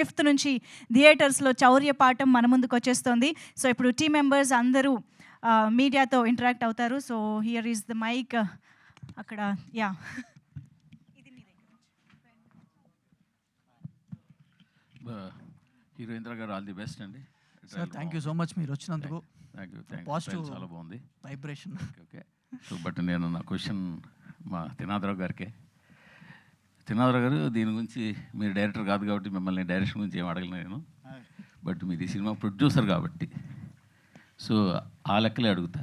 5th నుంచి థియేటర్స్లో చౌర్య పాఠం మన ముందుకు వచ్చేస్తుంది. సో ఇప్పుడు టీమ్ మెంబర్స్ అందరూ మీడియాతో ఇంటరాక్ట్ అవుతారు. So here is the mic. అక్కడ యా హీరోయింద్ర గారు ఆల్ ది బెస్ట్ అండి. Sir thank you so much మీరు వచ్చినందుకు. Thank you. పాజిటివ్ చాలా బాగుంది వైబ్రేషన్. ఓకే. సో బట్ నేను నా క్వశ్చన్ మా త్రినాథరావు గారికే. త్రినాథరావు గారు, దీని గురించి మీరు డైరెక్టర్ కాదు కాబట్టి మిమ్మల్ని డైరెక్షన్ గురించి ఏం అడగలను నేను. బట్ మీరు ఈ సినిమా ప్రొడ్యూసర్ కాబట్టి సో ఆ లెక్కలే అడుగుతా.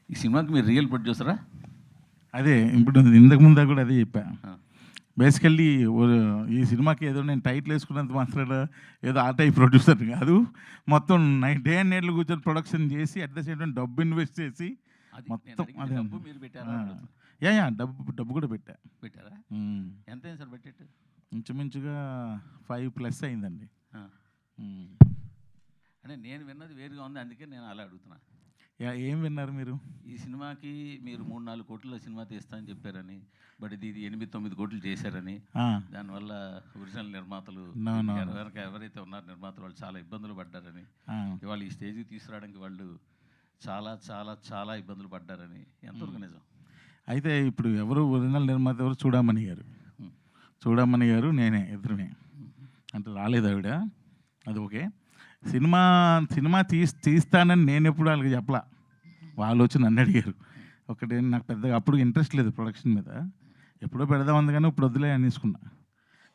ఈ సినిమాకి మీరు రియల్ ప్రొడ్యూసరా? అదే ఇప్పుడు ఇంతకు ముందు కూడా అదే చెప్పా. బేసికల్లీ ఈ సినిమాకి ఏదో నేను టైటిల్ వేసుకున్నంత మాత్రాన ఏదో ఆ టైప్ ప్రొడ్యూసర్ కాదు. మొత్తం డే అండ్ నైట్లు కూర్చొని ప్రొడక్షన్ చేసి అట్ ద సేమ్ టైం డబ్బు ఇన్వెస్ట్ చేసి మొత్తం అదే మీరు పెట్టారా? యా డబ్బు కూడా పెట్టారా? ఎంత అయింది సార్ బడ్జెట్? ఇంచుమించుగా 5+ అయిందండి. అంటే నేను విన్నది వేరుగా ఉంది, అందుకే నేను అలా అడుగుతున్నా. ఏం విన్నారు మీరు? ఈ సినిమాకి మీరు 3-4 కోట్ల సినిమా తీస్తా అని చెప్పారని, బట్ ఇది 8-9 కోట్లు చేశారని, దానివల్ల ఒరిజినల్ నిర్మాతలు ఎవరైతే ఉన్నారో నిర్మాతలు వాళ్ళు చాలా ఇబ్బందులు పడ్డారని, ఇవాళ ఈ స్టేజ్కి తీసుకురావడానికి వాళ్ళు చాలా చాలా చాలా ఇబ్బందులు పడ్డారని ఎంతవరకు నిజం? అయితే ఇప్పుడు ఎవరు ఒరిజినల్ నిర్మాత ఎవరు? చూడమని గారు నేనే, ఇద్దరునే. అంటే రాలేదు ఆవిడ, అది ఓకే. సినిమా తీస్తానని నేను ఎప్పుడు వాళ్ళకి చెప్పలా. వాళ్ళు వచ్చి నన్ను అడిగారు. ఒకటి నాకు పెద్దగా అప్పుడు ఇంట్రెస్ట్ లేదు ప్రొడక్షన్ మీద, ఎప్పుడో పెడదామంది కానీ ఇప్పుడు వద్దులే అనేసుకున్నా.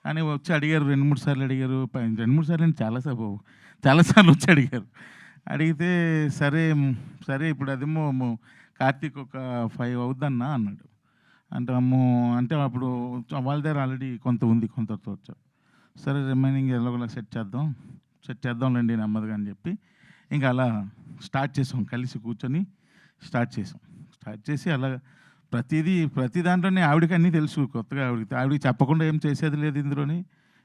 కానీ వచ్చి అడిగారు 2-3 సార్లు అడిగారు. 2-3 సార్లు నేను చాలాసార్లు వచ్చి అడిగారు. అడిగితే సరే ఇప్పుడు అదేమో కార్తీక్ ఒక 5 అవుద్దన్నా అన్నాడు. అంటే అప్పుడు వాళ్ళ దగ్గర ఆల్రెడీ కొంత ఉంది, కొంతతో వచ్చారు. సరే రిమైనింగ్ ఎలాగోలా సెట్ చేద్దాంలేండి నెమ్మదిగా అని చెప్పి ఇంకా అలా స్టార్ట్ చేసాం. కలిసి కూర్చొని స్టార్ట్ చేసి అలా ప్రతి దాంట్లోనే ఆవిడకి అన్నీ తెలుసు. కొత్తగా ఆవిడకి చెప్పకుండా ఏం చేసేది లేదు ఇందులోని,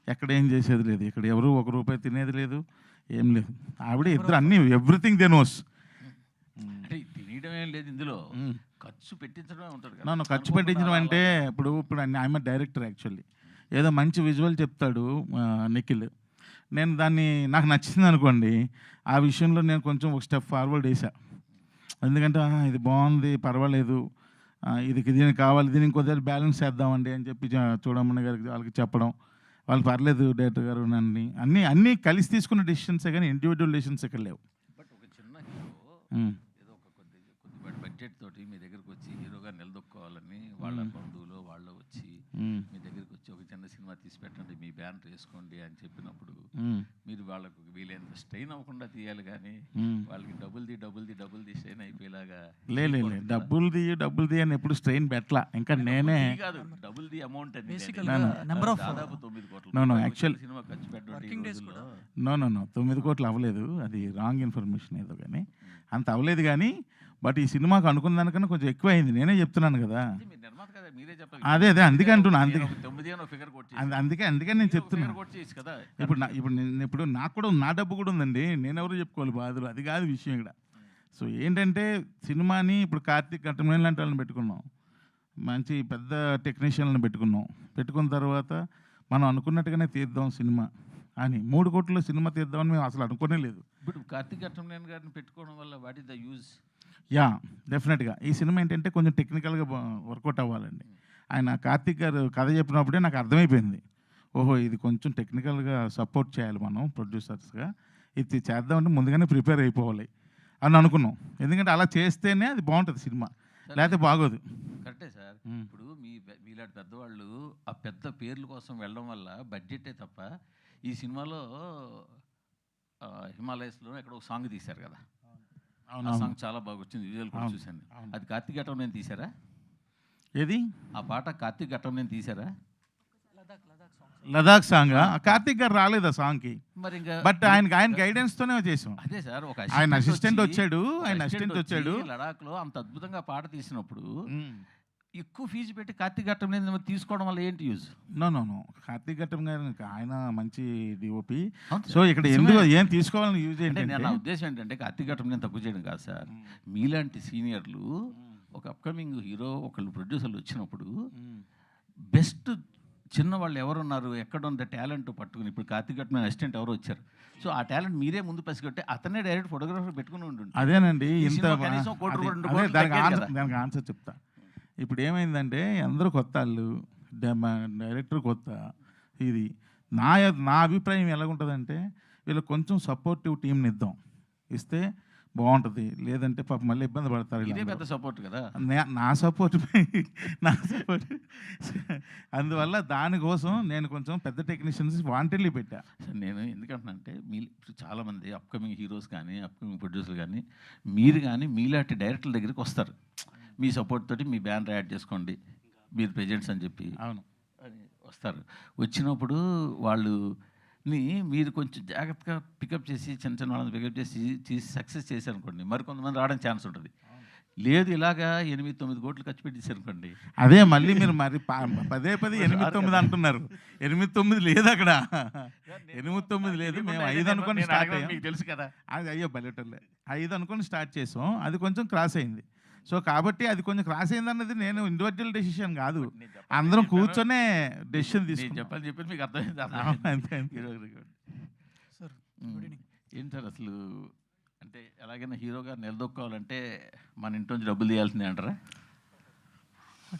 ఎక్కడ ఏం చేసేది లేదు, ఇక్కడ ఎవరు 1 రూపాయి తినేది లేదు, ఏం లేదు. ఆవిడ ఇద్దరు అన్నీ ఎవ్రీథింగ్ దే నోస్. అంటే తినడం ఏం లేదు ఇందులో, ఖర్చు పెట్టించడం ఉంటుంది. నన్ను ఖర్చు పెట్టించడం అంటే ఇప్పుడు ఐఎమ్ డైరెక్టర్ యాక్చువల్లీ. ఏదో మంచి విజువల్ చెప్తాడు నిఖిల్, నేను దాన్ని నాకు నచ్చింది అనుకోండి, ఆ విషయంలో నేను కొంచెం ఒక స్టెప్ ఫార్వర్డ్ వేసా. ఎందుకంటే ఇది బాగుంది, పర్వాలేదు, దీనికి కావాలి, దీనికి కొద్దిగా బ్యాలెన్స్ చేద్దామండి అని చెప్పి చూడమని గారికి వాళ్ళకి చెప్పడం, వాళ్ళు పర్లేదు డైరెక్టర్ గారు నన్ను అన్నీ కలిసి తీసుకున్న డెసిషన్సే కానీ ఇండివిజువల్ డెసిషన్స్ ఇక్కడ లేవు. బట్ ఒక చిన్న హీరో ఏదో ఒక కొద్దిపాటి బడ్జెట్ తోటి మీ దగ్గరకు వచ్చి హీరోగా నిలదొక్కోవాలని వాళ్ళ బంధువులు వాళ్ళు వచ్చి మీ దగ్గరికి వచ్చి ఒక చిన్న సినిమా తీసి పెట్టండి, మీ బ్యానర్ వేసుకోండి అని చెప్పినప్పుడు మీరు వాళ్ళకు వీలైనంత స్ట్రెయిన్ అవ్వకుండా తీయాలి, కానీ వాళ్ళకి డబ్బుల్ది స్ట్రెయిన్ అయిపోయేలాగా. లేదు డబ్బుల్ది అని ఎప్పుడు స్ట్రెయిన్ పెట్టలా. ఇంకా నేనే కాదు, డబ్బుల్ది అమౌంట్ అని దాదాపు 9 కోట్లు యాక్చువల్ సినిమా ఖర్చు పెట్టండి. 9 కోట్లు అవ్వలేదు, అది రాంగ్ ఇన్ఫర్మేషన్ ఏదో, కానీ అంత అవ్వలేదు. కానీ బట్ ఈ సినిమాకు అనుకున్న దానికన్నా కొంచెం ఎక్కువ అయింది. నేనే చెప్తున్నాను కదా, అదే అందుకే అంటున్నా, అందుకే నేను చెప్తున్నా. ఇప్పుడు నాకు కూడా నా డబ్బు కూడా ఉందండి, నేనెవరు చెప్పుకోవాలి బాధలు, అది కాదు విషయం ఇక్కడ. సో ఏంటంటే సినిమాని ఇప్పుడు కార్తీక్ కట్టమని లాంటి వాళ్ళని పెట్టుకున్నాం, మంచి పెద్ద టెక్నీషియన్లను పెట్టుకున్న తర్వాత మనం అనుకున్నట్టుగానే తీద్దాం సినిమా అని 3 కోట్ల సినిమా తీద్దామని మేము అసలు అనుకోనే లేదు. ఇప్పుడు కార్తీక్ కట్టమనేని గారిని పెట్టుకోవడం వల్ల what is the use? Yeah డెఫినెట్గా ఈ సినిమా ఏంటంటే కొంచెం టెక్నికల్గా వర్కౌట్ అవ్వాలండి. ఆయన కార్తీక్ గారు కథ చెప్పినప్పుడే నాకు అర్థమైపోయింది, ఓహో ఇది కొంచెం టెక్నికల్గా సపోర్ట్ చేయాలి మనం ప్రొడ్యూసర్స్గా, ఇది చేద్దామంటే ముందుగానే ప్రిపేర్ అయిపోవాలి అని అనుకున్నాం. ఎందుకంటే అలా చేస్తేనే అది బాగుంటుంది సినిమా, లేకపోతే బాగోదు. కరెక్టే సార్. ఇప్పుడు మీలాంటి పెద్దవాళ్ళు ఆ పెద్ద పేర్ల కోసం వెళ్ళడం వల్ల బడ్జెటే తప్ప, ఈ సినిమాలో హిమాలయస్లో ఎక్కడ ఒక సాంగ్ తీశారు కదా, ఆ సాంగ్ చాలా బాగా వచ్చింది, విజువల్ కూడా చూశాను. అది కార్తీక్ ఘట్టం నేను తీశారా? ఏది ఆ పాట కార్తీక్ ఘట్టం నేను తీశారా? లదాఖ్ సాంగ్ కార్తీక్ గారు రాలేదు ఆ సాంగ్కి, బట్ ఆయన గైడెన్స్ తోనే చేసాం. అదే సార్, ఒక ఆయన అసిస్టెంట్ వచ్చాడు లడాక్ లో అంత అద్భుతంగా పాట తీసినప్పుడు ఎక్కువ ఫీజు పెట్టి కార్తీక్ ఘట్టం మీద తీసుకోవడం వల్ల ఏంటి యూజ్? నో కార్తీక్ ఘట్టం గారు ఆయన మంచి డిఓపి, సో ఇక్కడ ఎందుకు ఏం తీసుకోవాలని యూజ్ ఏంటంటే నా ఉద్దేశం ఏంటంటే కార్తీక్ ఘట్టం నేను తక్కువ చేయడం కాదు సార్. మీలాంటి సీనియర్లు ఒక అప్కమింగ్ హీరో ఒకళ్ళు ప్రొడ్యూసర్లు వచ్చినప్పుడు బెస్ట్ చిన్నవాళ్ళు ఎవరున్నారు, ఎక్కడ ఉంది టాలెంట్ పట్టుకుని, ఇప్పుడు కార్తీక్ గట్మైన అసిస్టెంట్ ఎవరు వచ్చారు, సో ఆ టాలెంట్ మీరే ముందు పసిగట్టి అతనే డైరెక్ట్ ఫోటోగ్రాఫర్ పెట్టుకుని ఉంటుండే. అదేనండి, ఈ ఇంత సినిమా కనీసం అదే, 1 కోటి, 2 అదే, కోట్లు తగ్గేది దానికి ఆన్సర్ చెప్తా. ఇప్పుడు ఏమైందంటే అందరూ కొత్త వాళ్ళు, డైరెక్టర్ కొత్త. ఇది నా అభిప్రాయం ఎలాగుంటుందంటే వీళ్ళకి కొంచెం సపోర్టివ్ టీంని ఇస్తే బాగుంటుంది. లేదంటే పాప మళ్ళీ ఇబ్బంది పడతారు. ఇదే పెద్ద సపోర్ట్ కదా. నా సపోర్ట్ అందువల్ల దానికోసం నేను కొంచెం పెద్ద టెక్నీషియన్స్ వాంటెడ్లీ పెట్టా. నేను ఎందుకంటున్నానంటే ఇప్పుడు చాలామంది అప్కమింగ్ హీరోస్ కానీ అప్కమింగ్ ప్రొడ్యూసర్ కానీ మీరు కానీ మీలాంటి డైరెక్టర్ల దగ్గరికి వస్తారు, మీ సపోర్ట్ తోటి మీ బ్యానర్ యాడ్ చేసుకోండి, మీరు ప్రెజెంట్స్ అని చెప్పి అవును అని వస్తారు. వచ్చినప్పుడు వాళ్ళు మీరు కొంచెం జాగ్రత్తగా పికప్ చేసి చిన్న చిన్న వాళ్ళని పికప్ చేసి సక్సెస్ చేశారనుకోండి, మరి కొంతమంది రావడానికి ఛాన్స్ ఉంటుంది. లేదు ఇలాగా 8-9 కోట్లు ఖర్చు పెట్టేశారనుకోండి, అదే మళ్ళీ మీరు మరి పదే 8-9 అంటున్నారు. 8-9 లేదు అక్కడ, 8-9 లేదు. మేము 5 అనుకొని స్టార్ట్ అయ్యాం, మీకు తెలుసు కదా. అది అయ్యో బయటలే 5 అనుకొని స్టార్ట్ చేసాం, అది కొంచెం క్రాస్ అయింది. సో కాబట్టి అది కొంచెం క్రాస్ అయింది అన్నది నేను ఇండివిజువల్ డెసిషన్ కాదు, అందరం కూర్చొనే డెసిషన్ తీసుకుని చెప్పి మీకు అర్థమైంది. సార్ ఏంటి సార్ అసలు అంటే ఎలాగైనా హీరోగా నిలదొక్కోవాలంటే మన ఇంటి నుంచి డబ్బులు తీయాల్సిందే అంటారా?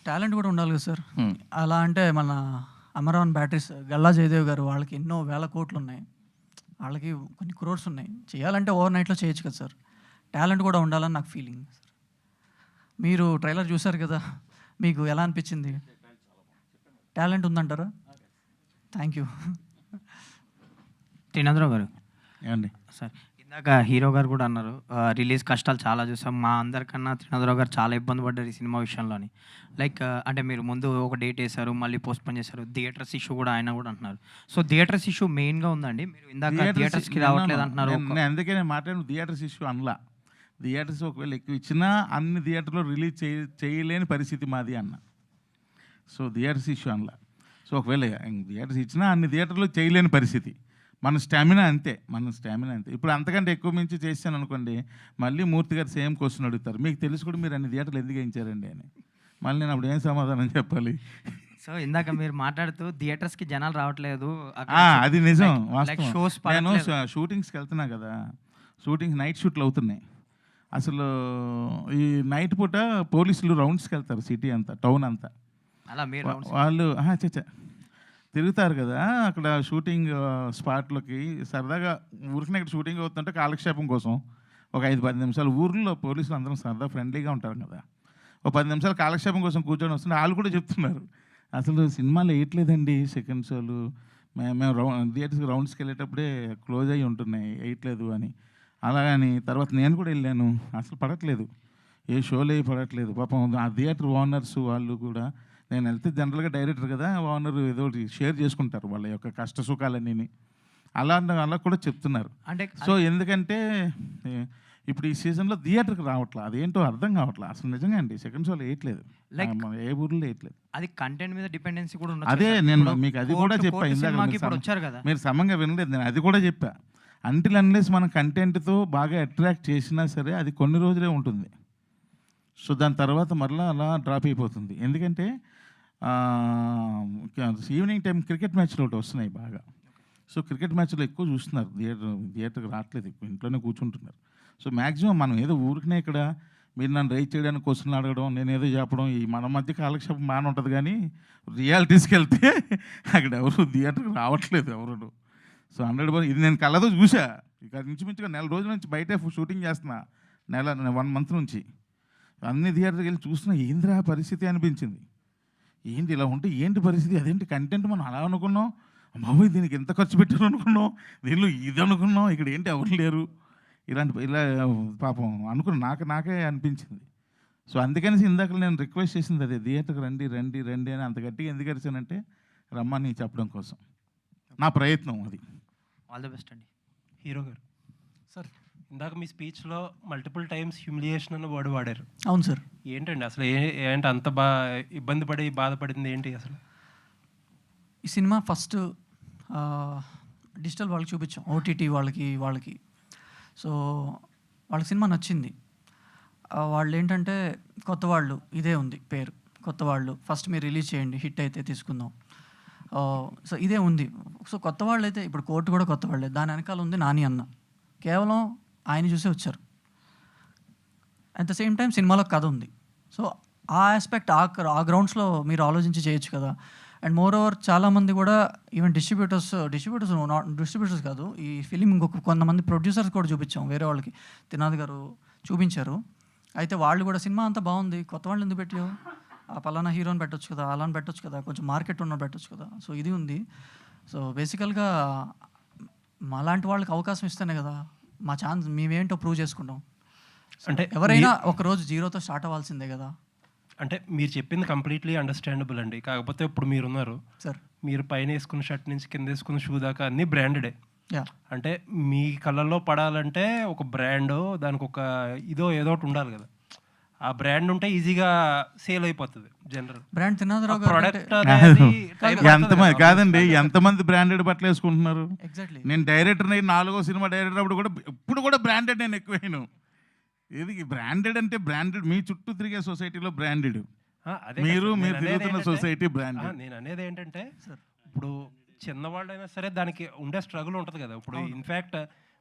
టాలెంట్ కూడా ఉండాలి కదా సార్. అలా అంటే మన అమరావన్ బ్యాటరీస్ గల్లా జయదేవ్ గారు, వాళ్ళకి ఎన్నో వేల కోట్లు ఉన్నాయి, వాళ్ళకి కొన్ని క్రోర్స్ ఉన్నాయి. చేయాలంటే ఓవర్ నైట్లో చేయొచ్చు కదా సార్. టాలెంట్ కూడా ఉండాలని నాకు ఫీలింగ్ సార్. మీరు ట్రైలర్ చూసారు కదా, మీకు ఎలా అనిపించింది? టాలెంట్ ఉందంటారా? Thank you. త్రినాథరావు గారు ఏమండి సార్, ఇందాక హీరో గారు కూడా అన్నారు రిలీజ్ కష్టాలు చాలా చూసాం, మా అందరికన్నా త్రినాథరావు గారు చాలా ఇబ్బంది పడ్డారు ఈ సినిమా విషయంలోని. లైక్ అంటే మీరు ముందు ఒక డేట్ వేశారు, మళ్ళీ పోస్ట్పోన్ చేశారు, థియేటర్స్ ఇష్యూ కూడా ఆయన కూడా అంటున్నారు. సో థియేటర్స్ ఇష్యూ మెయిన్గా ఉందండి. మీరు ఇందాక థియేటర్స్కి రావట్లేదు అంటున్నారు. అందుకే నేను మాట్లాడిన థియేటర్స్ ఇష్యూ అనలా. థియేటర్స్ ఒకవేళ ఎక్కువ ఇచ్చినా అన్ని థియేటర్లో రిలీజ్ చేయలేని పరిస్థితి మాది అన్న. సో థియేటర్స్ ఇష్యూ అనలా. సో ఒకవేళ థియేటర్స్ ఇచ్చినా అన్ని థియేటర్లో చేయలేని పరిస్థితి. మన స్టామినా అంతే. ఇప్పుడు అంతకంటే ఎక్కువ మించి చేశాను అనుకోండి, మళ్ళీ మూర్తి గారు సేమ్ క్వశ్చన్ అడుగుతారు, మీకు తెలుసు కూడా మీరు అన్ని థియేటర్లు ఎందుకు వేయించారండి అని. మళ్ళీ నేను అప్పుడు ఏం సమాధానం చెప్పాలి? సో ఇందాక మీరు మాట్లాడుతూ థియేటర్స్కి జనాలు రావట్లేదు, అది నిజం, షోస్ నేను షూటింగ్స్కి వెళ్తున్నా కదా, షూటింగ్స్ నైట్ షూట్లు అవుతున్నాయి. అసలు ఈ నైట్ పూట పోలీసులు రౌండ్స్కి వెళ్తారు సిటీ అంతా, టౌన్ అంతా. అలా మీరు వాళ్ళు తిరుగుతారు కదా అక్కడ షూటింగ్ స్పాట్లోకి. సరదాగా ఊరికి ఇక్కడ షూటింగ్ అవుతుంటే కాలక్షేపం కోసం ఒక 5-10 నిమిషాలు, ఊర్లో పోలీసులు అందరం సరదా ఫ్రెండ్లీగా ఉంటారు కదా, ఒక 10 నిమిషాలు కాలక్షేపం కోసం కూర్చొని వస్తుంటే వాళ్ళు కూడా చెప్తున్నారు, అసలు సినిమాలు వేయట్లేదండి సెకండ్ షోలు, మేము థియేటర్స్కి రౌండ్స్కి వెళ్ళేటప్పుడే క్లోజ్ అయ్యి ఉంటున్నాయి, వేయట్లేదు అని. అలాగని తర్వాత నేను కూడా వెళ్ళాను, అసలు పడట్లేదు, ఏ షోలు పడట్లేదు. పాపం ఆ థియేటర్ ఓనర్స్ వాళ్ళు కూడా, నేను వెళ్తే జనరల్గా డైరెక్టర్ కదా, ఓనర్ ఏదో ఒకటి షేర్ చేసుకుంటారు వాళ్ళ యొక్క కష్ట సుఖాలన్నీ, అలా కూడా చెప్తున్నారు. అంటే సో ఎందుకంటే ఇప్పుడు ఈ సీజన్లో థియేటర్కి రావట్లేదు, అదేంటో అర్థం కావట్లేదు అసలు. నిజంగా అండి సెకండ్ షోలో వేయట్లేదు, ఏ ఊర్లో వేయట్లేదు. అది కంటెంట్ మీద డిపెండెన్సీ కూడా ఉంది. అదే నేను మీకు అది కూడా చెప్పా ఇందాక, వచ్చారు కదా, మీరు సమంగా వినలేదు, నేను అది కూడా చెప్పా. అంటిల్ అన్లెస్ మన కంటెంట్తో బాగా అట్రాక్ట్ చేసినా సరే అది కొన్ని రోజులే ఉంటుంది. సో దాని తర్వాత మరలా అలా డ్రాప్ అయిపోతుంది. ఎందుకంటే ఈవినింగ్ టైం క్రికెట్ మ్యాచ్లు ఒకటి వస్తున్నాయి బాగా. సో క్రికెట్ మ్యాచ్లో ఎక్కువ చూస్తున్నారు, థియేటర్కి రావట్లేదు, ఎక్కువ ఇంట్లోనే కూర్చుంటున్నారు. సో మ్యాక్సిమం మనం ఏదో ఊరికనే ఇక్కడ మీరు నన్ను రైట్ చేయడానికి క్వశ్చన్లు అడగడం, నేను ఏదో చెప్పడం, ఈ మన మధ్య కాలక్షేపం బాగానే ఉంటుంది, కానీ రియాలిటీస్కి వెళ్తే అక్కడ ఎవరు థియేటర్కి రావట్లేదు ఎవరు. సో 100% ఇది నేను కళ్ళతో చూసా. ఇక ఇంచుమించుగా 4 రోజుల నుంచి బయటే షూటింగ్ చేస్తున్నా, 1 మంత్ నుంచి అన్ని థియేటర్కి వెళ్ళి చూస్తున్నా, ఏంద్రా పరిస్థితి అనిపించింది. ఏంటి ఇలా ఉంటే ఏంటి పరిస్థితి, అదేంటి కంటెంట్ మనం అలా అనుకున్నాం, బాబోయ్ దీనికి ఎంత ఖర్చు పెట్టారు అనుకున్నాం, దీనిలో ఇది అనుకున్నాం, ఇక్కడ ఏంటి ఎవరు లేరు, ఇలా పాపం అనుకున్నా నాకే అనిపించింది. సో అందుకని ఇందాక నేను రిక్వెస్ట్ చేసింది అదే, థియేటర్కి రండి అని అంత గట్టిగా ఎందుకు అరిచానంటే రమ్మని చెప్పడం కోసం నా ప్రయత్నం అది. ఆల్ ది బెస్ట్ అండి. హీరో గారు సార్, ఇందాక మీ స్పీచ్లో మల్టిపుల్ టైమ్స్ హ్యూమిలియేషన్ అన్న వర్డ్ వాడారు. అవును సార్. ఏంటండి అసలు ఏంటి అంత ఇబ్బంది పడి బాధపడింది ఏంటి అసలు? ఈ సినిమా ఫస్ట్ డిజిటల్ వాళ్ళకి చూపించాం, ఓటీటీ వాళ్ళకి. సో వాళ్ళకి సినిమా నచ్చింది. వాళ్ళు ఏంటంటే కొత్త వాళ్ళు, ఇదే ఉంది పేరు, కొత్త వాళ్ళు, ఫస్ట్ మీరు రిలీజ్ చేయండి, హిట్ అయితే తీసుకుందాం. సో ఇదే ఉంది. సో కొత్త వాళ్ళు అయితే ఇప్పుడు కోర్టు కూడా కొత్త వాళ్ళే. దాని వెనకాల ఉంది నాని అన్న, కేవలం ఆయన చూసే వచ్చారు. అట్ ద సేమ్ టైం సినిమాలో కథ ఉంది. సో ఆ ఆస్పెక్ట్ ఆ గ్రౌండ్స్లో మీరు ఆలోచించి చేయొచ్చు కదా. అండ్ మోర్ ఓవర్ చాలామంది కూడా ఈవెన్ డిస్ట్రిబ్యూటర్స్ కాదు, ఈ ఫిలిం ఇంకొక కొంతమంది ప్రొడ్యూసర్స్ కూడా చూపించాం వేరే వాళ్ళకి. త్రినాథ్ గారు చూపించారు. అయితే వాళ్ళు కూడా సినిమా అంతా బాగుంది, కొత్త వాళ్ళు ఎందుకు పెట్టావు, ఆ పలానా హీరోని పెట్టొచ్చు కదా, అలాని పెట్టొచ్చు కదా, కొంచెం మార్కెట్ ఉన్న పెట్టొచ్చు కదా. సో ఇది ఉంది. సో బేసికల్గా మాలాంటి వాళ్ళకి అవకాశం ఇస్తేనే కదా మా ఛాన్స్ మేమేంటో ప్రూవ్ చేసుకుంటాం. అంటే ఎవరైనా ఒకరోజు జీరోతో స్టార్ట్ అవ్వాల్సిందే కదా. అంటే మీరు చెప్పింది కంప్లీట్లీ అండర్స్టాండబుల్ అండి. కాకపోతే ఇప్పుడు మీరున్నారు, సార్ మీరు పైన వేసుకున్న షర్ట్ నుంచి కింద వేసుకున్న షూ దాకా అన్నీ బ్రాండెడే. యా, అంటే మీ కళ్ళల్లో పడాలంటే ఒక బ్రాండ్, దానికి ఒక ఏదో ఒకటి ఉండాలి కదా. ఆ బ్రాండ్ ఉంటే ఈజీగా సేల్ అయిపోతుంది జనరల్ బ్రాండ్ త్రినాథరావు గారు ప్రోడక్ట్. ఎంతమంది కాదండి, ఎంతమంది బ్రాండెడ్ బట్టలు వేసుకుంటున్నారు. ఎగ్జాక్ట్లీ. నేను డైరెక్టర్ 4వ సినిమా డైరెక్టర్ అప్పుడు కూడా ఇప్పుడు కూడా బ్రాండెడ్ నేను ఎక్కువైనా. ఇది బ్రాండెడ్ అంటే బ్రాండెడ్ మీ చుట్టూ తిరిగే సొసైటీలో బ్రాండెడ్, మీరు తిరుగుతున్న సొసైటీ బ్రాండెడ్. నేను అనేది ఏంటంటే ఇప్పుడు చిన్నవాళ్ళైనా సరే దానికి ఉండే స్ట్రగుల్ ఉంటుంది కదా. ఇప్పుడు ఇన్ఫ్యాక్ట్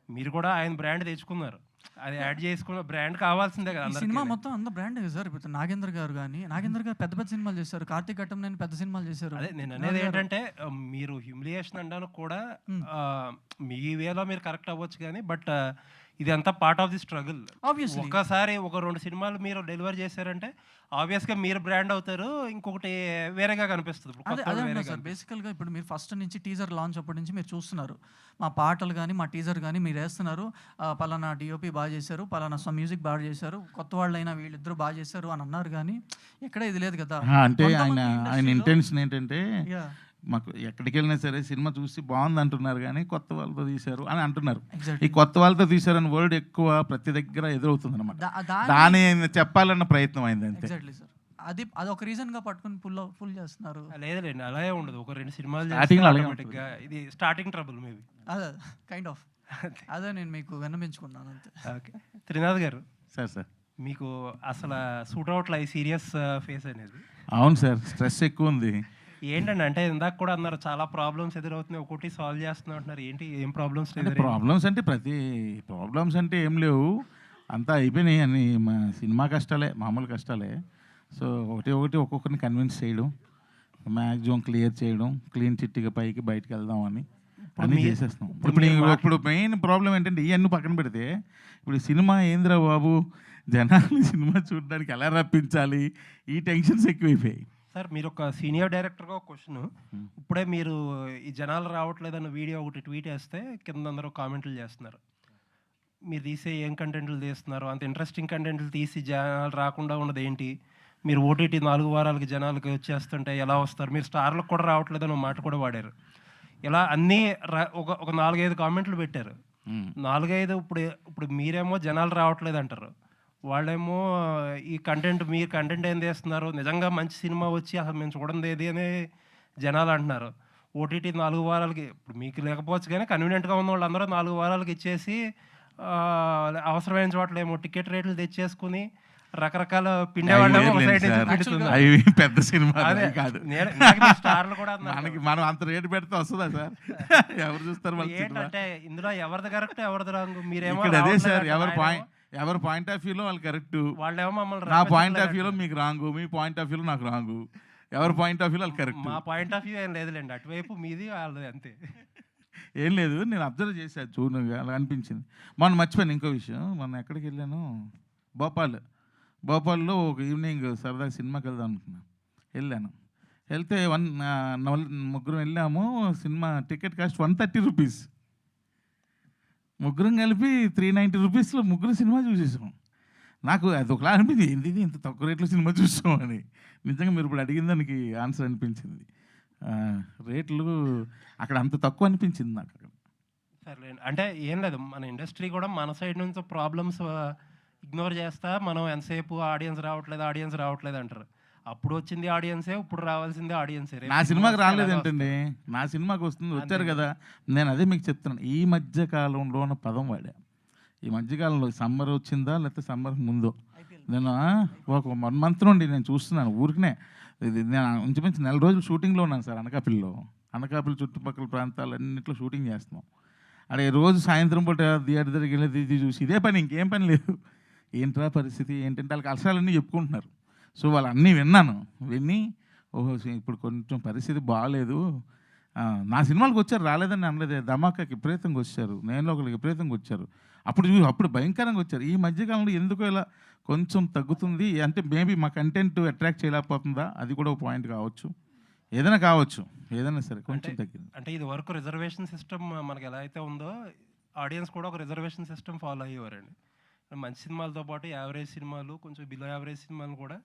మీరు కూడా ఆయన బ్రాండ్ తెచ్చుకున్నారు, అది యాడ్ చేసుకున్న బ్రాండ్ కావాల్సిందే కదా. సినిమా మొత్తం అంత బ్రాండ్ సార్. ఇప్పుడు నాగేంద్ర గారు పెద్ద పెద్ద సినిమాలు చేశారు, కార్తీక్ ఘట్టం నేను పెద్ద సినిమాలు చేశారు. అదే నేను అనేది ఏంటంటే మీరు హ్యూమిలియేషన్ అనడానికి కూడా మీ వేలో మీరు కరెక్ట్ అవ్వచ్చు కానీ, బట్ ఇది అంతా పార్ట్ ఆఫ్ ది స్ట్రగుల్. ఒక్కసారి ఒక 2 సినిమాలు మీరు డెలివర్ చేశారంటే ఆబ్వియస్గా మీరు బ్రాండ్ అవుతారు, ఇంకొకటి వేరేగా కనిపిస్తుంది. సార్ బేసికల్గా ఇప్పుడు మీరు ఫస్ట్ నుంచి టీజర్ లాంచ్ అప్పటి నుంచి మీరు చూస్తున్నారు, మా పాటలు కానీ మా టీజర్ కానీ మీరు వేస్తున్నారు, పలానా డిఓపి బాగా చేశారు, పలానా మ్యూజిక్ బాగా చేశారు, కొత్త వాళ్ళైనా వీళ్ళిద్దరు బాగా చేశారు అని అన్నారు. కానీ ఎక్కడ ఇది లేదు కదా. అంటే ఆయన ఇంటెన్షన్ ఏంటంటే మాకు ఎక్కడికి వెళ్ళినా సరే సినిమా చూసి బాగుంది అంటున్నారు కానీ కొత్త వాళ్ళతో తీశారు అని అంటున్నారు. ఈ కొత్త వాళ్ళతో తీశారని వర్డ్ ఎక్కువ ప్రతి దగ్గర ఎదురవుతుంది అనమాట. దాని చెప్పాలన్న ప్రయత్నం అయింది అంతే. Exactly sir. అది ఒక రీజన్ గా పట్టుకుని ఫుల్ చేస్తున్నారు. లేదులేండి, అలాగే ఉండదు. ఒక 2 సినిమాలు ఇది స్టార్టింగ్ ట్రబుల్ మేబీ. అదే కైండ్ ఆఫ్ అదే నేను మీకు విన్నపించుకున్నాను అంతే. ఓకే త్రినాథ్ గారు, సార్ మీకు అసలు సూట్ అవుట్ల ఈ సీరియస్ ఫేస్ అనేది? అవును సార్, స్ట్రెస్ ఎక్కువ ఉంది. ఏంటండి అంటే ఇందాక కూడా అన్నారు చాలా ప్రాబ్లమ్స్ ఎదురవుతున్నాయి, ఒకటి సాల్వ్ చేస్తున్నాం అంటున్నారు. ఏంటి ఏం ప్రాబ్లమ్స్? ప్రాబ్లమ్స్ అంటే ప్రాబ్లమ్స్ అంటే ఏం లేవు, అంతా అయిపోయినాయి అని. మా సినిమా కష్టాలే, మామూలు కష్టాలే. సో ఒకటి ఒక్కొక్కరిని కన్విన్స్ చేయడం, మ్యాక్సిమం క్లియర్ చేయడం, క్లీన్ చిట్టిగా పైకి బయటకు వెళ్దాం అని అన్నీ చేసేస్తాం. ఇప్పుడు మెయిన్ ప్రాబ్లం ఏంటంటే ఇవన్నీ పక్కన పెడితే ఇప్పుడు సినిమా ఏంద్రా బాబు, జనాలు సినిమా చూడడానికి ఎలా రప్పించాలి, ఈ టెన్షన్స్ ఎక్కువైపోయాయి. సార్ మీరు ఒక సీనియర్ డైరెక్టర్గా ఒక క్వశ్చన్, ఇప్పుడే మీరు ఈ జనాలు రావట్లేదన్న వీడియో ఒకటి ట్వీట్ వేస్తే కింద అందరూ కామెంట్లు చేస్తున్నారు, మీరు తీసే ఏం కంటెంట్లు తీస్తున్నారు, అంత ఇంట్రెస్టింగ్ కంటెంట్లు తీసి జనాలు రాకుండా ఉన్నది ఏంటి, మీరు ఓటీటీ 4 వారాలకి జనాలకి వచ్చేస్తుంటే ఎలా వస్తారు, మీరు స్టార్లకు కూడా రావట్లేదని మాట కూడా వాడారు. ఇలా అన్నీ ఒక 4-5 కామెంట్లు పెట్టారు. 4-5 ఇప్పుడు మీరేమో జనాలు రావట్లేదు అంటారు, వాళ్ళేమో ఈ మీరు కంటెంట్ ఏం చేస్తున్నారు, నిజంగా మంచి సినిమా వచ్చి అసలు మేము చూడండి ఏది అని జనాలు అంటున్నారు. ఓటీటీ 4 వారాలకి ఇప్పుడు మీకు లేకపోవచ్చు కానీ కన్వీనియంట్గా ఉన్న వాళ్ళందరూ 4 వారాలకి ఇచ్చేసి అవసరమైన చోట్ల ఏమో టికెట్ రేట్లు తెచ్చేసుకుని రకరకాల పెద్ద సినిమా కాదు. స్టార్లు కూడా మనం అంత రేటు పెడితే వస్తుందా సార్? ఎవరు చూస్తారు? ఏంటంటే ఇందులో ఎవరిది కరెక్ట్ ఎవరిది రాంగ్? మీరేమో అదే సార్, ఎవరి పాయింట్ ఆఫ్ వ్యూలో వాళ్ళు కరెక్ట్, వాళ్ళేమో మమ్మల్ని నా పాయింట్ ఆఫ్ వ్యూలో మీకు రాంగు, మీ పాయింట్ ఆఫ్ వ్యూలో నాకు రాంగు. ఎవరి పాయింట్ ఆఫ్ వ్యూలో వాళ్ళు కరెక్ట్. మా పాయింట్ ఆఫ్ వ్యూ ఏం లేదులేండి, అటువైపు మీది వాళ్ళది అంతే. ఏం లేదు, నేను అబ్జర్వ్ చేశాను, చూడగా అలా అనిపించింది. మొన్న మర్చిపోయాను ఇంకో విషయం, మొన్న ఎక్కడికి వెళ్ళాను, భోపాల్లో ఒక ఈవినింగ్ సరదాగా సినిమాకి వెళ్దాం అనుకున్నాను. వెళ్తే ముగ్గురం వెళ్ళాము. సినిమా టికెట్ కాస్ట్ 130 రూపీస్, ముగ్గురం కలిపి 390 రూపీస్లో ముగ్గురు సినిమా చూసేసాం. నాకు అది ఒకలా అనిపించింది, ఏంటి ఇంత తక్కువ రేట్లో సినిమా చూసాం అని. నిజంగా మీరు ఇప్పుడు అడిగిన దానికి ఆన్సర్ అనిపించింది. రేట్లు అక్కడ అంత తక్కువ అనిపించింది నాకు అక్కడ. సరే అంటే ఏం లేదు, మన ఇండస్ట్రీ కూడా మన సైడ్ నుంచి ప్రాబ్లమ్స్ ఇగ్నోర్ చేస్తా మనం ఎంతసేపు ఆడియన్స్ రావట్లేదు అంటారు. అప్పుడు వచ్చింది ఆడియన్సే, ఇప్పుడు రావాల్సిందే ఆడియన్సే. నా సినిమాకి రాలేదేంటండి, నా సినిమాకి వచ్చారు కదా. నేను అదే మీకు చెప్తున్నాను, ఈ మధ్య కాలంలో ఉన్న పదం వాడా. ఈ మధ్యకాలంలో సమ్మర్ వచ్చిందా లేకపోతే సమ్మర్ ముందో, నేను ఒక 1 మంత్ నుండి నేను చూస్తున్నాను ఊరికనే. నేను ఇంచుమించు 4 రోజులు షూటింగ్లో ఉన్నాను సార్ అనకాపల్లిలో. అనకాపల్లి చుట్టుపక్కల ప్రాంతాలన్నింటిలో షూటింగ్ చేస్తున్నాం. అదే రోజు సాయంత్రం పూట థియేటర్ దగ్గరికి వెళ్ళి ఇది చూసి ఇదే పని, ఇంకేం పని లేదు. ఏంట్రా పరిస్థితి ఏంటంటే వాళ్ళకి అలసాలన్నీ చెప్పుకుంటున్నారు. సో వాళ్ళు అన్నీ విని ఓహో ఇప్పుడు కొంచెం పరిస్థితి బాగాలేదు. నా సినిమాలకు వచ్చారు, రాలేదని అనలేదు. ధమాకాకి విపరీతంగా వచ్చారు, నేను ఒకరికి విపరీతంగా వచ్చారు. అప్పుడు భయంకరంగా వచ్చారు. ఈ మధ్యకాలంలో ఎందుకో ఇలా కొంచెం తగ్గుతుంది. అంటే మేబీ మా కంటెంట్ అట్రాక్ట్ చేయలేకపోతుందా, అది కూడా ఒక పాయింట్ కావచ్చు. ఏదైనా కావచ్చు, ఏదైనా సరే కొంచెం తగ్గింది. అంటే ఇది వరకు రిజర్వేషన్ సిస్టమ్ మనకి ఎలా అయితే ఉందో ఆడియన్స్ కూడా ఒక రిజర్వేషన్ సిస్టమ్ ఫాలో అయ్యేవారండి. మంచి సినిమాలతో పాటు యావరేజ్ సినిమాలు, కొంచెం బిలో యావరేజ్ సినిమాలు కూడా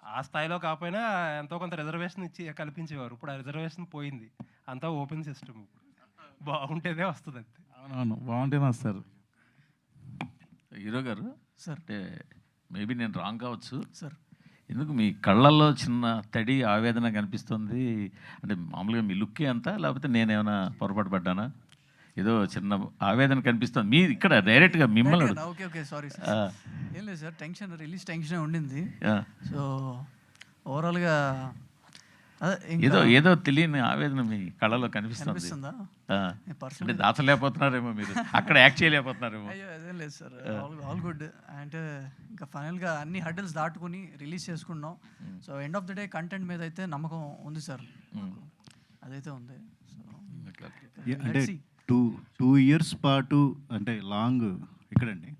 ఆ స్థాయిలో కాకపోయినా ఎంతో కొంత రిజర్వేషన్ ఇచ్చి కల్పించేవారు. ఇప్పుడు ఆ రిజర్వేషన్ పోయింది, అంతా ఓపెన్ సిస్టమ్. ఇప్పుడు బాగుంటేనే వస్తుంది అంతే. అవునవును, బాగుంటేనే వస్తారు. హీరో గారు సార్. అంటే మేబీ నేను రాంగ్ కావచ్చు సార్. ఎందుకు మీ కళ్ళల్లో చిన్న తడి ఆవేదన కనిపిస్తుంది? అంటే మామూలుగా మీ లుక్కే అంతా, లేకపోతే నేనేమైనా పొరపాటు పడ్డానా? ఏదో చిన్న ఆవేదన కనిపిస్తుంది మీ ఇక్కడ డైరెక్ట్గా మిమ్మల్ని. Okay sorry sir. ఏం లేదు సార్, టెన్షన్, రిలీజ్ టెన్షన్ ఉండింది. ఆ. సో ఓవరాల్గా ఏదో తెలియని ఆవేదన మీ కళ్ళలో కనిపిస్తుంది. అనిపిస్తుందా? అంటే దాచలేకపోతున్నారేమో మీరు, అక్కడ యాక్ట్ చేయలేకపోతున్నారేమో. అయ్యో అదేం లేదు సార్, ఆల్ గుడ్. అంటే ఇంకా ఫైనల్గా అన్ని హర్డిల్స్ దాటుకుని రిలీజ్ చేసుకున్నాం. So end of the day content మీద అయితే నమ్మకం ఉంది సార్, అదైతే ఉంది. సో అంటే 2 years పాటు అంటే లాంగ్ ఇక్కడండి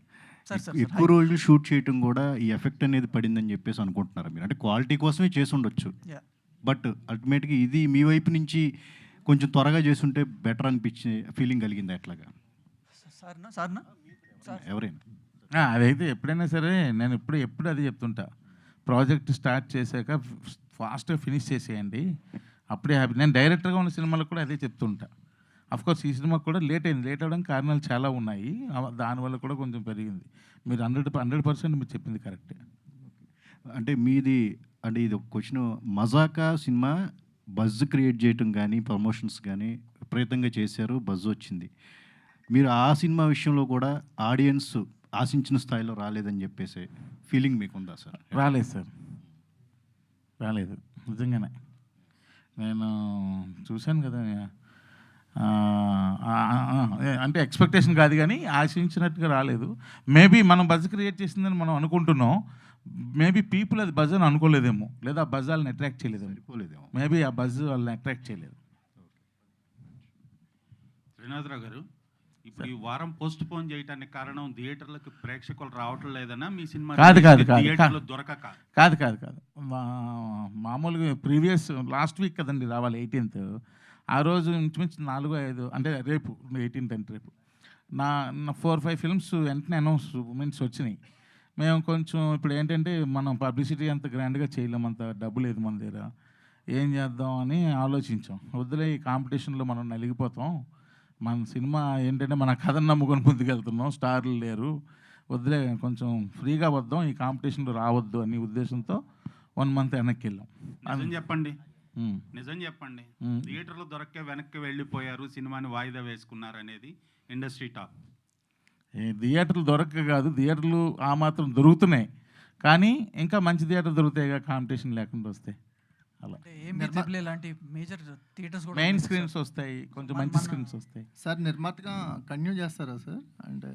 ఎక్కువ రోజులు షూట్ చేయటం కూడా ఈ ఎఫెక్ట్ అనేది పడిందని చెప్పేసి అనుకుంటున్నారు మీరు? అంటే క్వాలిటీ కోసమే చేసి ఉండొచ్చు, బట్ అల్టిమేట్గా ఇది మీ వైపు నుంచి కొంచెం త్వరగా చేస్తుంటే బెటర్ అనిపించే ఫీలింగ్ కలిగింది ఎట్లాగా? సార్నా ఎవరైనా అదైతే ఎప్పుడైనా సరే నేను ఎప్పుడు అది చెప్తుంటా, ప్రాజెక్ట్ స్టార్ట్ చేశాక ఫాస్ట్గా ఫినిష్ చేసేయండి, అప్పుడే హ్యాపీ. నేను డైరెక్టర్గా ఉన్న సినిమాలకు కూడా అదే చెప్తుంటా. అఫ్కోర్స్ ఈ సినిమాకి కూడా లేట్ అవ్వడానికి కారణాలు చాలా ఉన్నాయి, దానివల్ల కూడా కొంచెం పెరిగింది. మీరు 100% మీరు చెప్పింది కరెక్టే. అంటే మీది అంటే ఇది ఒక క్వశ్చన్, మజాకా సినిమా బజ్ క్రియేట్ చేయటం కానీ ప్రమోషన్స్ కానీ విపరీతంగా చేశారు, బజ్ వచ్చింది. మీరు ఆ సినిమా విషయంలో కూడా ఆడియన్స్ ఆశించిన స్థాయిలో రాలేదని చెప్పేసి ఫీలింగ్ మీకుందా సార్? రాలేదు సార్, రాలేదు నిజంగానే. నేను చూశాను కదా, అంటే ఎక్స్పెక్టేషన్ కాదు కానీ ఆశించినట్టుగా రాలేదు. మేబీ మనం బజ్ క్రియేట్ చేసిందని మనం అనుకుంటున్నాం, మేబీ పీపుల్ అది బజ్ అని అనుకోలేదేమో, లేదా ఆ బజ్ వాళ్ళని అట్రాక్ట్ చేయలేదేమో. మేబీ ఆ బజ్ వాళ్ళని అట్రాక్ట్ చేయలేదు. శ్రీనాథరావు గారు, ఇప్పుడు ఈ వారం పోస్ట్ పోన్ చేయడానికి కారణం థియేటర్లకు ప్రేక్షకులు రావటం లేదన్నా మీ సినిమా థియేటర్లో దొరకక? కాదు. మామూలుగా ప్రీవియస్ లాస్ట్ వీక్ కదండి రావాలి, 18th. ఆ రోజు ఇంచుమించు 4-5 అంటే రేపు 18th అంటే రేపు నా 4-5 ఫిల్మ్స్ వెంటనే అనౌన్స్మెంట్స్ వచ్చినాయి. మేము కొంచెం ఇప్పుడు ఏంటంటే మనం పబ్లిసిటీ అంత గ్రాండ్గా చేయలేం, అంత డబ్బు లేదు మన దగ్గర, ఏం చేద్దాం అని ఆలోచించాం. వద్దులే ఈ కాంపిటీషన్లో మనం నలిగిపోతాం, మన సినిమా ఏంటంటే మన కథను నమ్ముకొని ముందుకెళ్తున్నాం, స్టార్లు లేరు, వద్దులే కొంచెం ఫ్రీగా వద్దాం, ఈ కాంపిటీషన్లో రావద్దు అనే ఉద్దేశంతో 1 month వెనక్కి వెళ్ళాం. నిజం చెప్పండి, థియేటర్లో దొరక్క వెనక్కి వెళ్ళిపోయారు, సినిమాని వాయిదా వేసుకున్నారు అనేది ఇండస్ట్రీ టాక్. థియేటర్లు దొరక్క కాదు, థియేటర్లు ఆ మాత్రం దొరుకుతున్నాయి, కానీ ఇంకా మంచి థియేటర్ దొరుకుతాయి కాంపిటీషన్ లేకుండా వస్తే. అలా ఇలాంటి మేజర్ థియేటర్స్ కూడా మెయిన్ స్క్రీన్స్ వస్తాయి, కొంచెం మంచి స్క్రీన్స్ వస్తాయి. సార్ నిర్మాతగా కంటిన్యూ చేస్తారా సార్? అంటే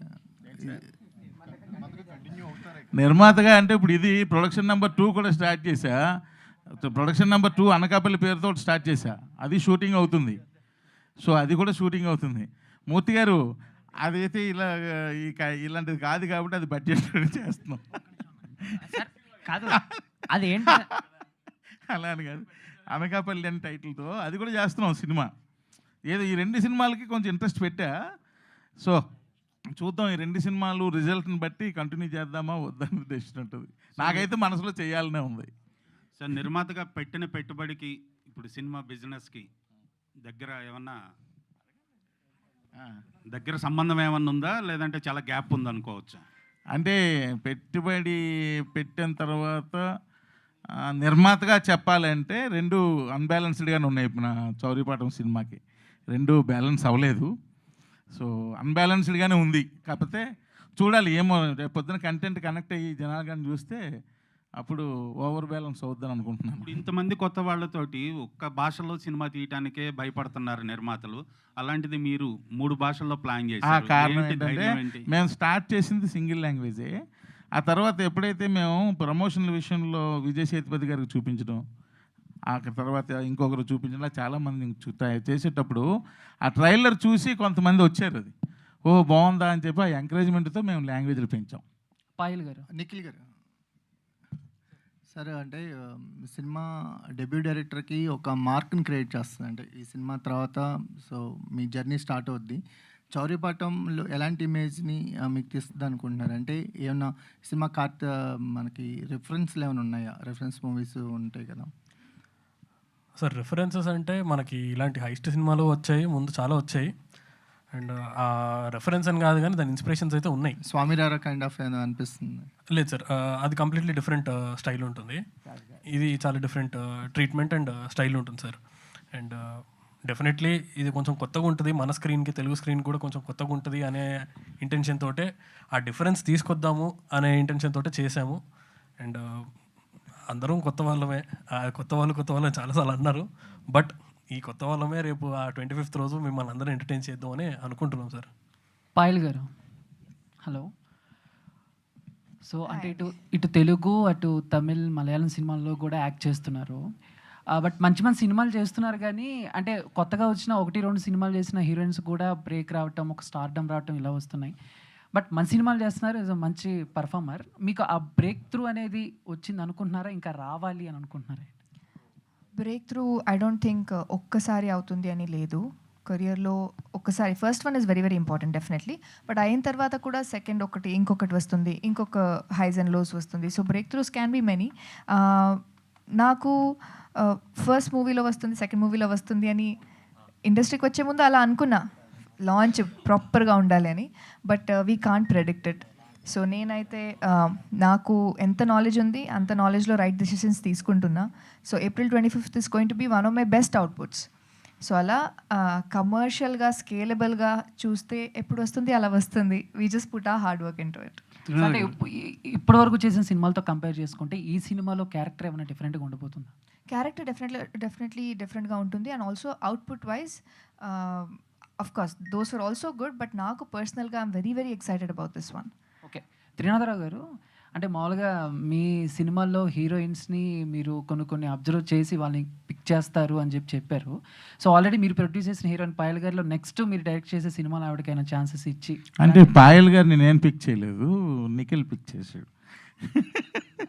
నిర్మాతగా అంటే ఇప్పుడు ఇది ప్రొడక్షన్ నెంబర్ 2 కూడా స్టార్ట్ చేశా. ప్రొడక్షన్ నెంబర్ 2 అనకాపల్లి పేరుతో స్టార్ట్ చేశా, అది షూటింగ్ అవుతుంది. సో అది కూడా షూటింగ్ అవుతుంది. మూర్తి గారు అదైతే ఇలాంటిది కాదు కాబట్టి అది బడ్జెట్ చేస్తున్నాం. కాదు అది ఏంటి అలా అని కాదు, అనకాపల్లి అని టైటిల్తో అది కూడా చేస్తున్నాం సినిమా. ఏదో ఈ 2 సినిమాలకి కొంచెం ఇంట్రెస్ట్ పెట్టా. సో చూద్దాం, ఈ 2 సినిమాలు రిజల్ట్ని బట్టి కంటిన్యూ చేద్దామా వద్దని డెసిషన్ ఉంటుంది. నాకైతే మనసులో చేయాలనే ఉంది. సార్, నిర్మాతగా పెట్టిన పెట్టుబడికి ఇప్పుడు సినిమా బిజినెస్కి దగ్గర సంబంధం ఏమన్నా ఉందా, లేదంటే చాలా గ్యాప్ ఉందనుకోవచ్చా? అంటే పెట్టుబడి పెట్టిన తర్వాత నిర్మాతగా చెప్పాలంటే 2 అన్బ్యాలెన్స్డ్గానే ఉన్నాయి. నా చౌరీపాఠం సినిమాకి 2 బ్యాలెన్స్ అవ్వలేదు. సో అన్బ్యాలెన్స్డ్గానే ఉంది. కాకపోతే చూడాలి, ఏమో రేపు పొద్దున కంటెంట్ కనెక్ట్ అయ్యి జనాలు కానీ చూస్తే అప్పుడు ఓవర్ బ్యాలెన్స్ అవుద్దని అనుకుంటున్నాను. ఇప్పుడు ఇంతమంది కొత్త వాళ్ళతోటి ఒక్క భాషలో సినిమా తీయటానికే భయపడుతున్నారు నిర్మాతలు. అలాంటిది మీరు 3 భాషల్లో ప్లాన్ చేశారు. కారణం ఏంటి ఏంటంటే ధైర్యం ఏంటి? మేము స్టార్ట్ చేసింది సింగిల్ లాంగ్వేజే. ఆ తర్వాత ఎప్పుడైతే మేము ప్రమోషన్ల విషయంలో విజయ్ సేతుపతి గారికి చూపించడం, ఆ తర్వాత ఇంకొకరు చూపించడం, చాలామంది చేసేటప్పుడు ఆ ట్రైలర్ చూసి కొంతమంది వచ్చారు. అది బాగుందా అని చెప్పి ఆ ఎంకరేజ్మెంట్తో మేము లాంగ్వేజ్లు పెంచాం. పాయల్ గారు, నిఖిల్ గారు సార్, అంటే సినిమా డెబ్యూ డైరెక్టర్కి ఒక మార్క్ని క్రియేట్ చేస్తుంది. అంటే ఈ సినిమా తర్వాత సో మీ జర్నీ స్టార్ట్ అవుద్ది. చౌర్యపాఠంలో ఎలాంటి ఇమేజ్ని మీకు తీస్తుంది అనుకుంటున్నారు? అంటే ఏమన్నా సినిమా మనకి రిఫరెన్స్లు ఏమైనా ఉన్నాయా? రిఫరెన్స్ మూవీస్ ఉంటాయి కదా సార్. రిఫరెన్సెస్ అంటే మనకి ఇలాంటి హైస్ట్ సినిమాలు వచ్చాయి, ముందు చాలా వచ్చాయి. అండ్ ఆ రెఫరెన్స్ అని కాదు కానీ దాని ఇన్స్పిరేషన్స్ అయితే ఉన్నాయి. స్వామిరారా కైండ్ ఆఫ్ ఏదో అనిపిస్తుంది. లేదు సార్, అది కంప్లీట్లీ డిఫరెంట్ స్టైల్ ఉంటుంది. ఇది చాలా డిఫరెంట్ ట్రీట్మెంట్ అండ్ స్టైల్ ఉంటుంది సార్. అండ్ డెఫినెట్లీ ఇది కొంచెం కొత్తగా ఉంటుంది, మన స్క్రీన్కి తెలుగు స్క్రీన్ కూడా కొంచెం కొత్తగా ఉంటుంది అనే ఇంటెన్షన్ తోటే, ఆ డిఫరెన్స్ తీసుకొద్దాము అనే ఇంటెన్షన్ తోటే చేసాము. అండ్ అందరం కొత్త వాళ్ళమే, కొత్త వాళ్ళు చాలాసార్లు అన్నారు. బట్ ఈ కొత్త వాళ్ళమే రేపు ఆ 25th రోజు మిమ్మల్ని అందరూ ఎంటర్టైన్ చేద్దామని అనుకుంటున్నాం సార్. పాయల్ గారు, హలో. సో అంటే ఇటు తెలుగు, అటు తమిళ్, మలయాళం సినిమాల్లో కూడా యాక్ట్ చేస్తున్నారు. బట్ మంచి మంచి సినిమాలు చేస్తున్నారు కానీ అంటే కొత్తగా వచ్చిన 1-2 సినిమాలు చేసిన హీరోయిన్స్ కూడా బ్రేక్ రావటం, ఒక స్టార్డమ్ రావటం ఇలా వస్తున్నాయి. బట్ మంచి సినిమాలు చేస్తున్నారు, ఈజ్ మంచి పర్ఫార్మర్. మీకు ఆ బ్రేక్ త్రూ అనేది వచ్చింది అనుకుంటున్నారా, ఇంకా రావాలి అని అనుకుంటున్నారా? Break through I don't think ఒక్కసారి అవుతుంది అని లేదు. కెరియర్లో ఒక్కసారి first one is very very important definitely. But అయిన తర్వాత కూడా సెకండ్ ఒకటి, ఇంకొకటి వస్తుంది, ఇంకొక హైస్ అండ్ లోస్ వస్తుంది. So break throughs can be many. నాకు ఫస్ట్ మూవీలో వస్తుంది, సెకండ్ మూవీలో వస్తుంది అని ఇండస్ట్రీకి వచ్చే ముందు అలా అనుకున్నా, లాంచ్ ప్రాపర్గా ఉండాలి అని. But we can't predict it. So నేనైతే నాకు ఎంత నాలెడ్జ్ ఉంది అంత నాలెడ్జ్లో రైట్ డెసిషన్స్ తీసుకుంటున్నా. So April 25th is going to be one of my best outputs. So అలా కమర్షియల్గా స్కేలబుల్గా చూస్తే ఎప్పుడు వస్తుంది అలా వస్తుంది. We just put a hard work into it. అంటే ఇప్పటివరకు చేసిన సినిమాలతో కంపేర్ చేసుకుంటే ఈ సినిమాలో క్యారెక్టర్ ఏమైనా డిఫరెంట్గా ఉండిపోతుందా? క్యారెక్టర్ డెఫినెట్లీ డిఫరెంట్గా ఉంటుంది. And also output wise of course those are also good. But నాకు పర్సనల్గా I'm very very excited about this one. Okay, Trinatharao గారు, అంటే మామూలుగా మీ సినిమాల్లో హీరోయిన్స్ని మీరు కొన్ని అబ్జర్వ్ చేసి వాళ్ళని పిక్ చేస్తారు అని చెప్పారు. సో ఆల్రెడీ మీరు ప్రొడ్యూస్ చేసిన హీరోయిన్ పాయల్ గారిలో నెక్స్ట్ మీరు డైరెక్ట్ చేసే సినిమాలో ఆవిడకైనా ఛాన్సెస్ ఇచ్చి? అంటే పాయల్ గారిని నేను పిక్ చేయలేదు, నిఖిల్ పిక్ చేశాడు.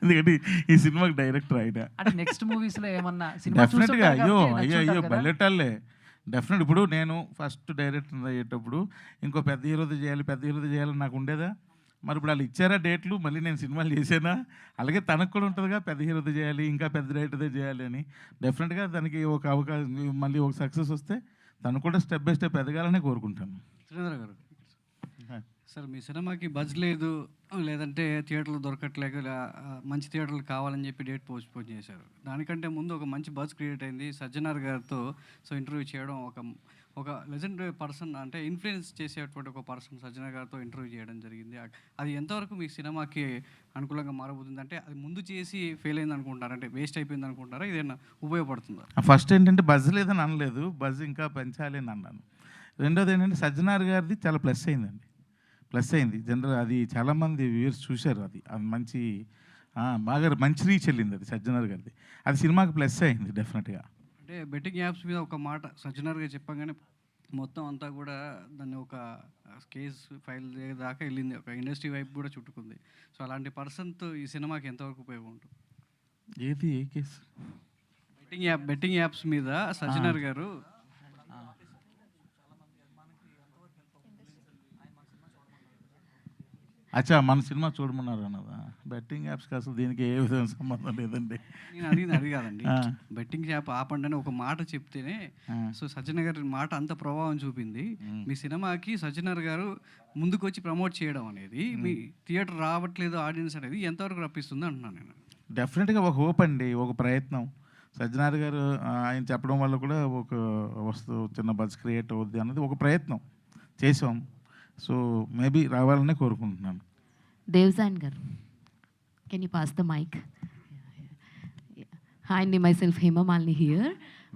ఎందుకంటే ఈ సినిమాకి డైరెక్టర్ ఆయన. అంటే నెక్స్ట్ మూవీస్లో ఏమన్నా డెఫినెట్గా అయ్యో బల్లెటాలే డెఫినెట్. ఇప్పుడు నేను ఫస్ట్ డైరెక్టర్ అయ్యేటప్పుడు ఇంకో పెద్ద హీరోది చేయాలని నాకు ఉండేదా? మరి ఇప్పుడు వాళ్ళు ఇచ్చారా డేట్లు, మళ్ళీ నేను సినిమాలు చేసానా? అలాగే తనకు కూడా ఉంటుందిగా, పెద్ద హీరోది చేయాలి, ఇంకా పెద్ద డైరెక్టర్దే చేయాలి అని. డెఫినెట్గా దానికి ఒక అవకాశం, మళ్ళీ ఒక సక్సెస్ వస్తే తను కూడా స్టెప్ బై స్టెప్ ఎదగాలనే కోరుకుంటాను. శ్రీధర్ గారు, సార్ మీ సినిమాకి బజ్ లేదు, లేదంటే థియేటర్లు దొరకట్లేక మంచి థియేటర్లు కావాలని చెప్పి డేట్ పోస్ట్పోన్ చేశారు. దానికంటే ముందు ఒక మంచి బజ్ క్రియేట్ అయింది. సజ్జనార్ గారితో ఇంటర్వ్యూ చేయడం, ఒక లెజెండ్ పర్సన్, అంటే ఇన్ఫ్లుయెన్స్ చేసేటువంటి ఒక పర్సన్ సజ్జనార్ గారితో ఇంటర్వ్యూ చేయడం జరిగింది. అది ఎంతవరకు మీ సినిమాకి అనుకూలంగా మారబోతుంది? అంటే అది ముందు చేసి ఫెయిల్ అయింది అనుకుంటారా, అంటే వేస్ట్ అయిపోయింది అనుకుంటారా, ఇదేనా ఉపయోగపడుతుందా? ఫస్ట్ ఏంటంటే బజ్ లేదని అనలేదు, బజ్ ఇంకా పెంచాలి అని అన్నాను. రెండోది ఏంటంటే సజ్జనార్ గారిది చాలా ప్లస్ అయింది జనరల్. అది చాలామంది వ్యూవర్స్ చూశారు. అది మంచి బాగా మంచి రీచ్ వెళ్ళింది అది సజ్జనార్ గారిది. అది సినిమాకి ప్లస్ అయింది డెఫినెట్గా. అంటే బెట్టింగ్ యాప్స్ మీద ఒక మాట సజ్జనార్ గారు చెప్పగానే మొత్తం అంతా కూడా దాన్ని ఒక కేసు ఫైల్ దాకా వెళ్ళింది, ఒక ఇండస్ట్రీ వైపు కూడా చుట్టుకుంది. సో అలాంటి పర్సన్తో ఈ సినిమాకి ఎంతవరకు ఉపయోగం ఉంటుంది? ఏది ఏ కేసు? బెట్టింగ్ యాప్స్ మీద సజ్జనార్ గారు అచ్చా, మన సినిమా చూడమన్నారు అన్నదా? బెట్టింగ్ యాప్స్కి అసలు దీనికి ఏ విధమైన సంబంధం లేదండి. నేను అది కాదండి, బెట్టింగ్ యాప్ ఆపండి అని ఒక మాట చెప్తేనే సో సజ్జనార్ గారి మాట అంత ప్రభావం చూపింది. మీ సినిమాకి సజ్జనార్ గారు ముందుకు వచ్చి ప్రమోట్ చేయడం అనేది, మీ థియేటర్ రావట్లేదు ఆడియన్స్ అనేది ఎంతవరకు రప్పిస్తుంది అంటున్నాను నేను. డెఫినెట్గా ఒక హోప్ అండి, ఒక ప్రయత్నం. సజ్జనార్ గారు ఆయన చెప్పడం వల్ల కూడా ఒక చిన్న బజ్ క్రియేట్ అవుద్ది అన్నది ఒక ప్రయత్నం చేసాం. సో మేబీ రావాలనే కోరుకుంటున్నాను. దేవ్జాన్ గారు, can you pass the mic? Hi అండి, మైసెల్ఫ్ హేమమాలిని హియర్.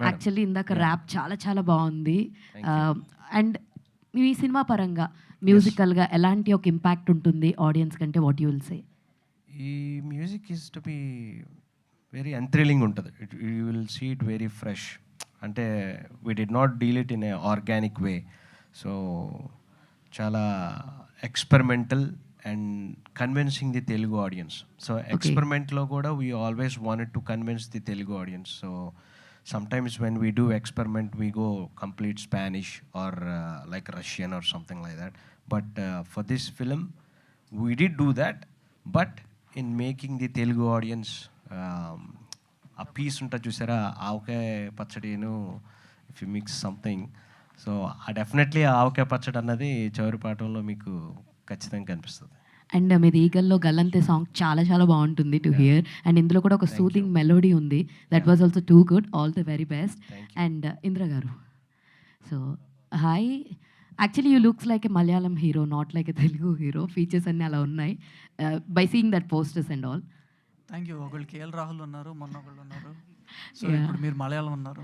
యాక్చువల్లీ ఇందాక ర్యాప్ చాలా చాలా బాగుంది. అండ్ మీ సినిమా పరంగా మ్యూజికల్గా ఎలాంటి ఒక ఇంపాక్ట్ ఉంటుంది ఆడియన్స్ కంటే, వాట్ యూ విల్ సే? ఈ music is to be very enthralling ఉంటుంది. You will see it very fresh. అంటే we did not deal it in a organic way. So చాలా experimental and convincing the Telugu audience. So ఎక్స్పెరిమెంట్లో కూడా we always wanted to convince the Telugu audience. So sometimes when we do experiment we go complete Spanish or like Russian or something like that, but for this film we did do that, but in making the Telugu audience a piece unta chusara avake pachadinu, if you mix something, so definitely avake pachadi annadi చౌరిపాటంలో మీకు ఖచ్చితంగా కనిపిస్తుంది. And మీది ఈగల్లో గల్లంతే song చాలా చాలా బాగుంటుంది to hear. And ఇందులో కూడా ఒక సూదింగ్ మెలోడీ ఉంది. That was also too good. All the very best. And Indra garu, so hi. Actually you looks like a Malayalam hero, not like a Telugu hero. Features అన్నీ అలా ఉన్నాయి by seeing that posters and all. Thank you. ఒకళ్ళు KL Rahul ఉన్నారు, మొన్న ఒకళ్ళు ఉన్నారు, so ఇప్పుడు మీరు మలయాళం ఉన్నారు.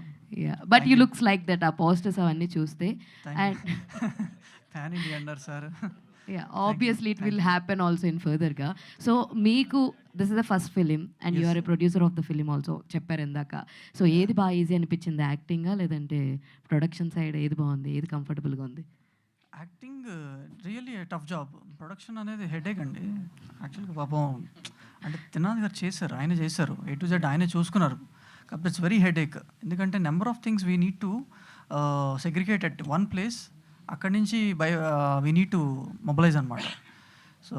But you looks like that ఆ పోస్టర్స్ అవన్నీ చూస్తే. అండ్ ఫ్యాన్ ఇండియా అన్నారు sir. Yeah, obviously it will happen also in further ga. So meeku this is the first film and you are a producer of the film also chepparu endaka. So edi ba easy anipinchindi, acting ga ledante production side edi baagundi, edi comfortable ga undi? Acting really tough job. Production అనేది headache అండి. యాక్చువల్గా పాపం అంటే తినాది గారు చేశారు, ఆయన చేశారు, A to Z ఆయనే చూసుకున్నారు. కాబట్టి ఇట్స్ వెరీ హెడేక్. ఎందుకంటే number of things we need to segregate at one place. అక్కడి నుంచి వీ నీడ్ టు మొబిలైజ్ అనమాట. సో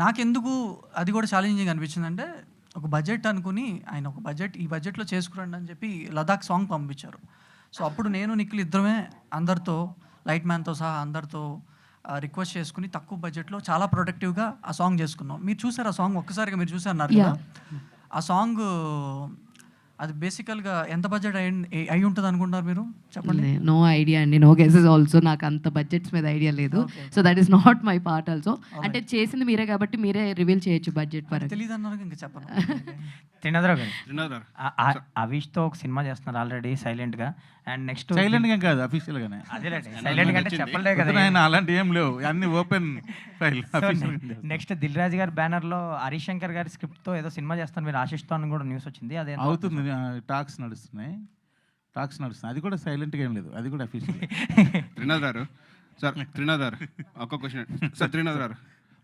నాకెందుకు అది కూడా ఛాలెంజింగ్ అనిపించింది అంటే, ఒక బడ్జెట్ అనుకుని ఆయన ఒక బడ్జెట్, ఈ బడ్జెట్లో చేసుకురండి అని చెప్పి లదాఖ్ సాంగ్ పంపించారు. సో అప్పుడు నేను నిఖిల్ ఇద్దరమే అందరితో, లైట్ మ్యాన్తో సహా అందరితో రిక్వెస్ట్ చేసుకుని తక్కువ బడ్జెట్లో చాలా ప్రొడక్టివ్గా ఆ సాంగ్ చేసుకున్నాం. మీరు చూసారు ఆ సాంగ్, ఒక్కసారిగా మీరు చూసారు కదా ఆ సాంగ్. అది బేసికల్గా ఎంత బడ్జెట్ అయి ఉంటుంది అనుకుంటారు మీరు, చెప్పండి? నో ఐడియా అండి, నో గెసెస్ ఆల్సో. నాకు అంత బడ్జెట్స్ మీద ఐడియా లేదు. So that is not my part also. అంటే చేసింది మీరే కాబట్టి మీరే రివీల్ చేయొచ్చు బడ్జెట్ పరంగా. తెలియదు అన్నారు ఇంకా చెప్పను. త్రినాథరావు గారు, అవిష్తో ఒక సినిమా చేస్తున్నారు ఆల్రెడీ సైలెంట్గా. అండ్ నెక్స్ట్ సైలెంట్గా కాదు, అఫీషియల్గానే. అదేలేండి, సైలెంట్గా అంటే చెప్పలే కదా, అలాంటి ఏం లేవు, అన్ని open file. Next Dil Raju గారి బ్యానర్లో హరీష్ శంకర్ గారి స్క్రిప్ట్తో ఏదో సినిమా చేస్తాను మీరు ఆశిస్తూ అని కూడా న్యూస్ వచ్చింది. అదే అవుతుంది, టాక్స్ నడుస్తున్నాయి. అది కూడా సైలెంట్గా ఏం లేదు, అది కూడా అఫీషియల్. త్రినాథ్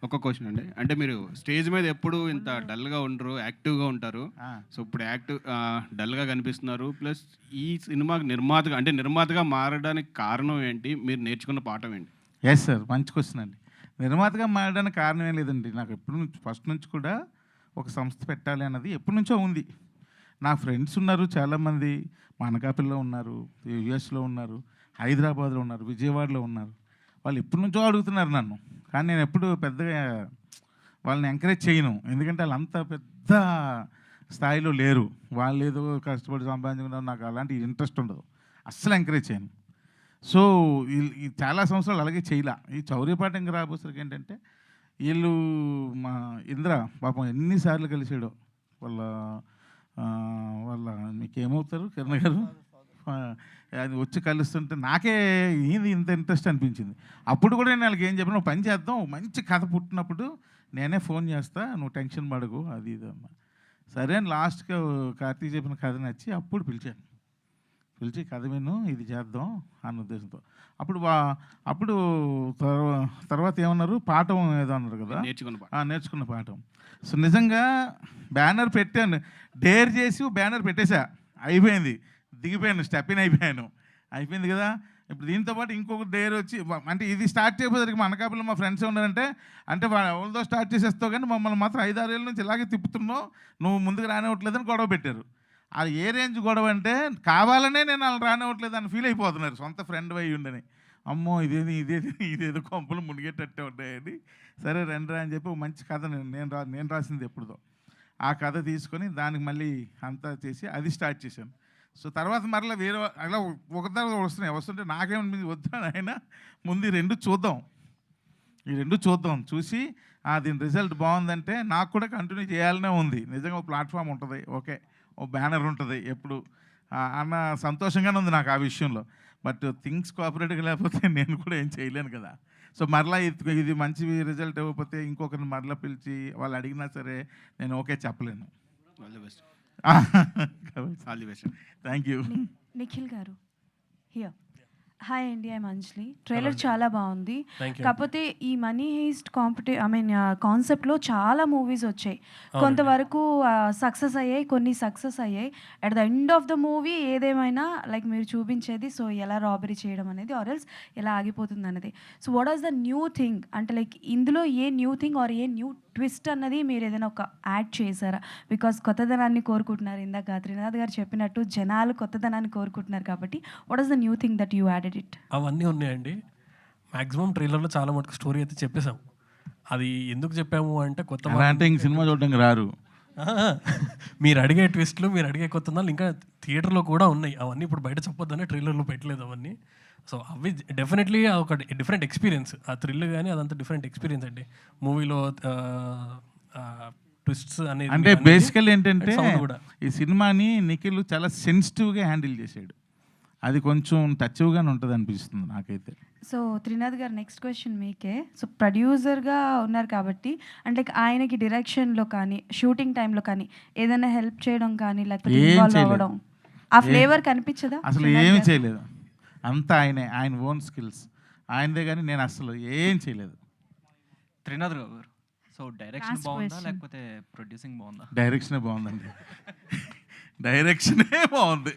ఒక్క క్వశ్చన్ అండి. అంటే మీరు స్టేజ్ మీద ఎప్పుడు ఇంత డల్గా ఉండరు, యాక్టివ్గా ఉంటారు. సో ఇప్పుడు డల్గా కనిపిస్తున్నారు. ప్లస్ ఈ సినిమాకి నిర్మాతగా మారడానికి కారణం ఏంటి? మీరు నేర్చుకున్న పాఠం ఏంటి? ఎస్ సార్, మంచి క్వశ్చన్ అండి. నిర్మాతగా మారడానికి కారణం ఏం లేదండి. నాకు ఎప్పటి నుంచి, ఫస్ట్ నుంచి కూడా ఒక సంస్థ పెట్టాలి అన్నది ఎప్పటి నుంచో ఉంది. నా ఫ్రెండ్స్ ఉన్నారు చాలామంది, మా అనకాపల్లిలో ఉన్నారు, యుఎస్లో ఉన్నారు, హైదరాబాద్లో ఉన్నారు, విజయవాడలో ఉన్నారు. వాళ్ళు ఎప్పటి నుంచో అడుగుతున్నారు నన్ను, కానీ నేను ఎప్పుడు పెద్దగా వాళ్ళని ఎంకరేజ్ చేయను. ఎందుకంటే వాళ్ళు అంత పెద్ద స్థాయిలో లేరు. వాళ్ళు ఏదో కష్టపడి సంపాదించుకున్నారు, నాకు అలాంటి ఇంట్రెస్ట్ ఉండదు, అస్సలు ఎంకరేజ్ చేయను. సో ఈ చాలా సంవత్సరాలు అలాగే చేయలే. ఈ చౌర్యపాఠంగా రాబోసరికి ఏంటంటే, వీళ్ళు మా ఇంద్ర పాపం ఎన్నిసార్లు కలిసాడో వాళ్ళ మీకేమవుతారు కిరణ్ గారు, అది వచ్చి కలుస్తుంటే నాకే ఇది ఇంత ఇంట్రెస్ట్ అనిపించింది. అప్పుడు కూడా నేను వాళ్ళకి ఏం చెప్పాను, నువ్వు పని చేద్దాం, మంచి కథ పుట్టినప్పుడు నేనే ఫోన్ చేస్తా, నువ్వు టెన్షన్ పడకు, అది ఇది అమ్మా. సరే అని లాస్ట్గా కార్తీక్ చెప్పిన కథ నచ్చి అప్పుడు పిలిచి కథ విను, ఇది చేద్దాం అన్న ఉద్దేశంతో. అప్పుడు తర్వాత ఏమన్నారు, పాఠం ఏదో అన్నారు కదా, నేర్చుకున్న పాఠం. సో నిజంగా బ్యానర్ పెట్టాను, డేర్ చేసి బ్యానర్ పెట్టేశా, అయిపోయింది, దిగిపోయాను, స్టెప్ ఇన్ అయిపోయింది కదా. ఇప్పుడు దీంతో పాటు ఇంకొక డేర్ వచ్చి, అంటే ఇది స్టార్ట్ చేయబోసరికి మా అనకాపల్లిలో మా ఫ్రెండ్స్ ఉన్నారంటే, అంటే ఎవరితో స్టార్ట్ చేసేస్తావు కానీ మమ్మల్ని మాత్రం 5-6 ఏళ్ళ నుంచి ఇలాగే తిప్పుతున్నావు, నువ్వు ముందుకు రానివ్వట్లేదని గొడవ పెట్టారు. అది ఏ రేంజ్ గొడవ అంటే, కావాలనే నేను వాళ్ళు రానివ్వట్లేదు అని ఫీల్ అయిపోతున్నారు, సొంత ఫ్రెండ్ అయి ఉండని. అమ్మో ఇదేదో కొంపలు మునిగేటట్టే ఉంటాయని. సరే రండి అని చెప్పి ఒక మంచి కథ నేను రాసింది ఎప్పుడుదో, ఆ కథ తీసుకొని దానికి మళ్ళీ అంతా చేసి అది స్టార్ట్ చేశాను. సో తర్వాత మరలా వేరే అలా ఒక తర్వాత వస్తుంటే నాకేమనిపించింది, వద్దా ఆయన ముందు ఈ రెండు చూద్దాం, చూసి దీని రిజల్ట్ బాగుందంటే నాకు కూడా కంటిన్యూ చేయాలనే ఉంది. నిజంగా ఒక ప్లాట్ఫామ్ ఉంటుంది, ఓకే ఓ బ్యానర్ ఉంటుంది ఎప్పుడు అన్న సంతోషంగానే ఉంది నాకు ఆ విషయంలో. బట్ థింగ్స్ కోఆపరేట్గా లేకపోతే నేను కూడా ఏం చేయలేను కదా. సో మరలా ఇది మంచి రిజల్ట్ ఇవ్వకపోతే ఇంకొకరిని మరలా పిలిచి వాళ్ళు అడిగినా సరే నేను ఓకే చెప్పలేను. All the best. All the best. Thank you. Nikhil గారు హియర్. హాయ్ అండి, ఐఎమ్ అంజలి. ట్రైలర్ చాలా బాగుంది. కాకపోతే ఈ మనీ హీస్ట్ కాన్సెప్ట్లో చాలా మూవీస్ వచ్చాయి. కొంతవరకు సక్సెస్ అయ్యాయి, కొన్ని సక్సెస్ అయ్యాయి. At the end of the movie ఏదేమైనా లైక్ మీరు చూపించేది సో ఎలా రాబరీ చేయడం అనేది ఆర్ ఎల్స్ ఎలా ఆగిపోతుంది అనేది. So what is the new thing అంటే లైక్ ఇందులో a new thing or a new twist అన్నది మీరు ఏదైనా ఒక యాడ్ చేశారా? బికాస్ కొత్తదనాన్ని కోరుకుంటున్నారు, ఇందాక త్రినాథ్ గారు చెప్పినట్టు జనాలు కొత్తదనాన్ని కోరుకుంటున్నారు కాబట్టి what is the new thing that you added it? అవన్నీ ఉన్నాయండి. మ్యాక్సిమం ట్రైలర్లో చాలా మటుకు స్టోరీ అయితే చెప్పేశాం. అది ఎందుకు చెప్పాము అంటే కొత్త అంటే ఇంక సినిమా చూడడానికి రారు. మీరు అడిగే ట్విస్ట్లు, మీరు అడిగే కొత్తదనాలు ఇంకా థియేటర్లో కూడా ఉన్నాయి. అవన్నీ ఇప్పుడు బయట చెప్పొద్దనే ట్రైలర్లో పెట్టలేదు అవన్నీ. సో అవి డెఫినెట్లీ ఒక డిఫరెంట్ ఎక్స్పీరియన్స్. ఆ థ్రిల్ కానీ అదంతా డిఫరెంట్ ఎక్స్పీరియన్స్ అండి. మూవీలో ట్విస్ట్స్ అనేది అంటే బేసికల్ ఏంటంటే ఈ సినిమాని నిఖిల్ చాలా సెన్సిటివ్గా హ్యాండిల్ చేశాడు. అది కొంచెం టచ్గానే ఉంటుంది అనిపిస్తుంది నాకైతే. సో త్రినాథ్ గారు నెక్స్ట్ క్వశ్చన్ మీకే. సో ప్రొడ్యూసర్గా ఉన్నారు కాబట్టి అంటే ఆయనకి డైరెక్షన్లో కానీ షూటింగ్ టైంలో కానీ ఏదైనా హెల్ప్ చేయడం కానీ లేకపోతే ఇన్వాల్వ్ అవ్వడం ఆ ఫ్లేవర్ కనిపించదా? అసలు ఏమీ చేయలేదు. అంతా ఆయన ఓన్ స్కిల్స్ ఆయనదే, కానీ నేను అసలు ఏం చేయలేదు. త్రినాథ్ గారు, సో డైరెక్షన్ బాగుందా లేకపోతే ప్రొడ్యూసింగ్ బాగుందా? డైరెక్షనే బాగుందండి. డైరెక్షనే బాగుంది.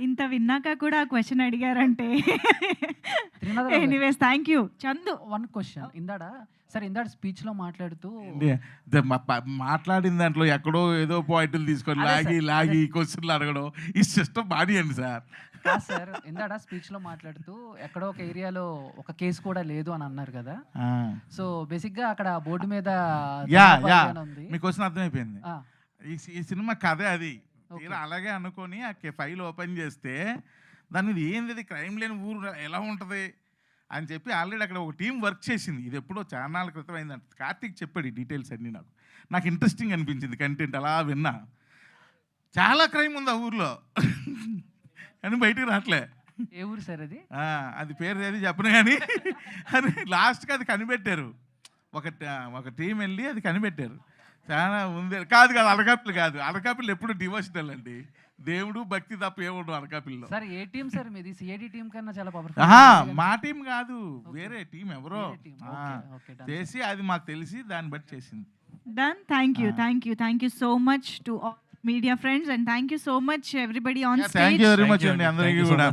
ఇంత విన్నాక కూడా ఆ క్వశ్చన్ అడిగారంటే anyways thank you. Chandu, one question ఇందాడ స్పీచ్లో మాట్లాడుతూ మాట్లాడిన దాంట్లో ఎక్కడో ఏదో పాయింట్లు తీసుకొని లాగి క్వశ్చన్లు అడగడం ఈ సిస్టమ్ బాడీ అండి సార్. సార్ ఇందాడ స్పీచ్లో మాట్లాడుతూ ఎక్కడో ఒక ఏరియాలో ఒక కేసు కూడా లేదు అని అన్నారు కదా. సో బేసిక్గా అక్కడ బోర్డు మీద మీ క్వశ్చన్ అర్థమైపోయింది. ఈ సినిమా కథే అది. తీరా అలాగే అనుకొని ఆ ఫైల్ ఓపెన్ చేస్తే దాని మీద ఏంది క్రైమ్ లేని ఊరు ఎలా ఉంటుంది అని చెప్పి ఆల్రెడీ అక్కడ ఒక టీం వర్క్ చేసింది. ఇది ఎప్పుడో చాలా నాళ్ళ క్రితం అయిందంట. కార్తీక్ చెప్పాడు ఈ డీటెయిల్స్ అన్నీ. నాకు ఇంట్రెస్టింగ్ అనిపించింది కంటెంట్. అలా విన్నా చాలా క్రైమ్ ఉంది ఆ ఊర్లో కానీ బయటికి రావట్లే. ఏ ఊరు సార్ అది? అది పేరు ఏది చెప్పను కానీ అని లాస్ట్కి అది కనిపెట్టారు. ఒక టీం వెళ్ళి అది కనిపెట్టారు. చాలా ఉంది. కాదు అనకాపల్లి కాదు. అనకాపల్లి ఎప్పుడు డివోషనల్ అండి. దేవుడు భక్తి తప్ప ఏముండవు అనకాపల్లిలో. సార్ ఏ టీం సార్ మీది? సిఐడి టీం కన్నా చాలా పవర్ఫుల్. మా టీం కాదు, వేరే టీం ఎవరో చేసి అది మాకు తెలిసి దాన్ని బట్టి చేసింది. Done. Thank you so much to all media friends and thank you so much everybody on stage. Thank you very much అండి అందరికీ కూడా.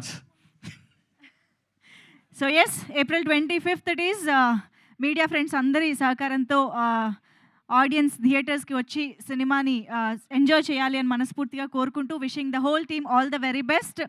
So yes, April 25th it is. Media friends అందరి సహకారంతో ఆడియన్స్ థియేటర్స్కి వచ్చి సినిమాని ఎంజాయ్ చేయాలి అని మనస్ఫూర్తిగా కోరుకుంటూ wishing the whole team all the very best.